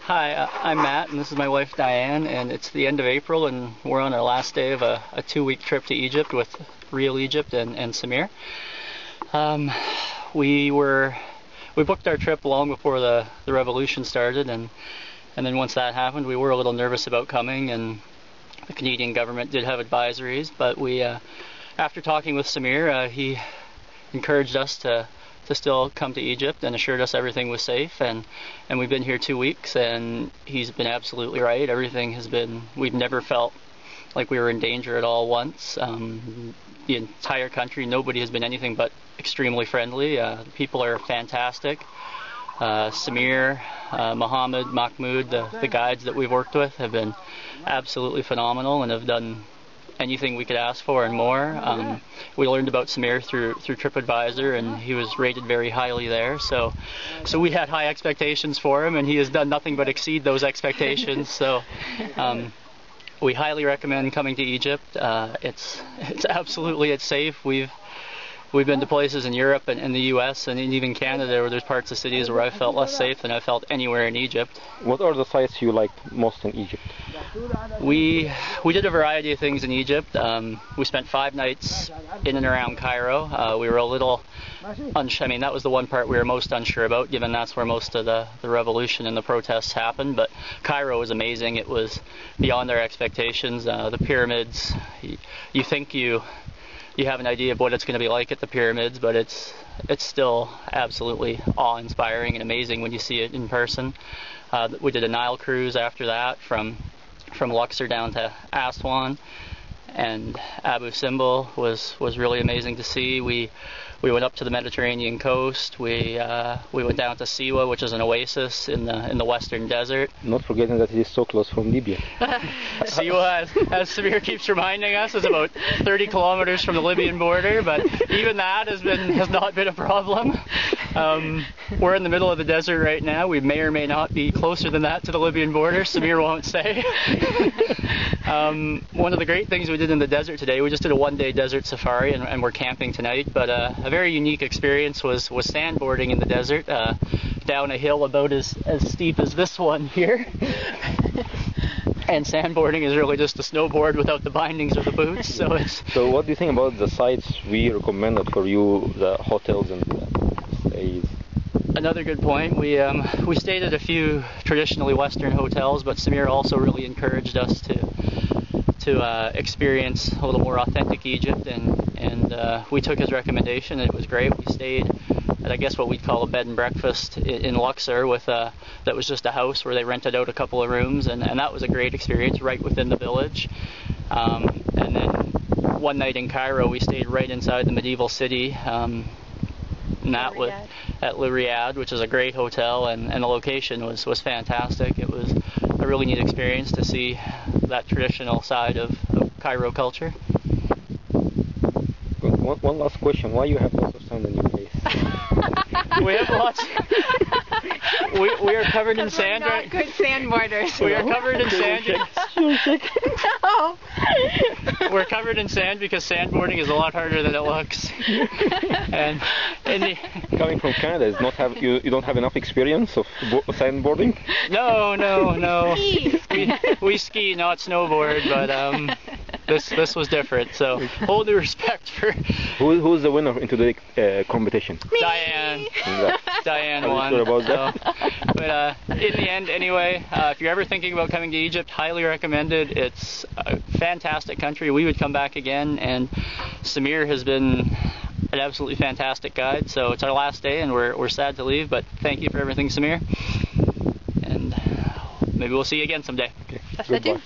Hi, I'm Matt, and this is my wife Diane, and it's the end of April, and we're on our last day of a 2-week trip to Egypt with Real Egypt and Samir. We booked our trip long before the revolution started, and then once that happened, we were a little nervous about coming, and the Canadian government did have advisories, but we, after talking with Samir, he encouraged us to still come to Egypt and assured us everything was safe, and we've been here 2 weeks, and he's been absolutely right. Everything has been, we've never felt like we were in danger at all once. The entire country, nobody has been anything but extremely friendly. The people are fantastic. Samir, Mohammed, Mahmoud, the guides that we've worked with have been absolutely phenomenal and have done anything we could ask for and more. We learned about Samir through TripAdvisor, and he was rated very highly there. So we had high expectations for him, and he has done nothing but exceed those expectations. So we highly recommend coming to Egypt. It's absolutely, it's safe. We've been to places in Europe and the U.S. and even Canada where there's parts of cities where I felt less safe than I felt anywhere in Egypt. What are the sites you liked most in Egypt? We did a variety of things in Egypt. We spent 5 nights in and around Cairo. We were a little unsure. I mean, that was the one part we were most unsure about, given that's where most of the revolution and the protests happened. But Cairo was amazing. It was beyond our expectations. The pyramids, you think you have an idea of what it's going to be like at the pyramids, but it's still absolutely awe-inspiring and amazing when you see it in person. We did a Nile cruise after that from Luxor down to Aswan, and Abu Simbel was really amazing to see. We went up to the Mediterranean coast. We went down to Siwa, which is an oasis in the western desert. Not forgetting that it is so close from Libya. Siwa, as Samir keeps reminding us, is about 30 kilometers from the Libyan border, but even that has not been a problem. We're in the middle of the desert right now. We may or may not be closer than that to the Libyan border. Samir won't say. One of the great things we did in the desert today, we just did a 1-day desert safari, and we're camping tonight, but a very unique experience was sandboarding in the desert, down a hill about as steep as this one here. And sandboarding is really just a snowboard without the bindings of the boots. So what do you think about the sites we recommended for you, the hotels and the stays? Another good point. We stayed at a few traditionally Western hotels, but Samir also really encouraged us to experience a little more authentic Egypt, and we took his recommendation, and it was great. We stayed at, I guess, what we'd call a bed and breakfast in Luxor that was just a house where they rented out a couple of rooms, and that was a great experience right within the village. And then one night in Cairo, we stayed right inside the medieval city, and that was at Riyadh, which is a great hotel, and the location was fantastic. It was a really neat experience to see that traditional side of Cairo culture. One last question. Why you have lots of sand on your face? We have lots. We are covered in sand. We're not good sandboarders. We are covered in sand. No. We're covered in sand because sandboarding is a lot harder than it looks. And coming from Canada, you don't have enough experience of sandboarding? No. We ski, not snowboard, but this was different. So whole new respect for. Who's the winner into the competition? Me. Diane won. Sure about that? But in the end, anyway, if you're ever thinking about coming to Egypt, highly recommended. It's a fantastic country. We would come back again, and Samir has been an absolutely fantastic guide. So it's our last day, and we're sad to leave, but thank you for everything, Samir. And maybe we'll see you again someday. Okay. Goodbye.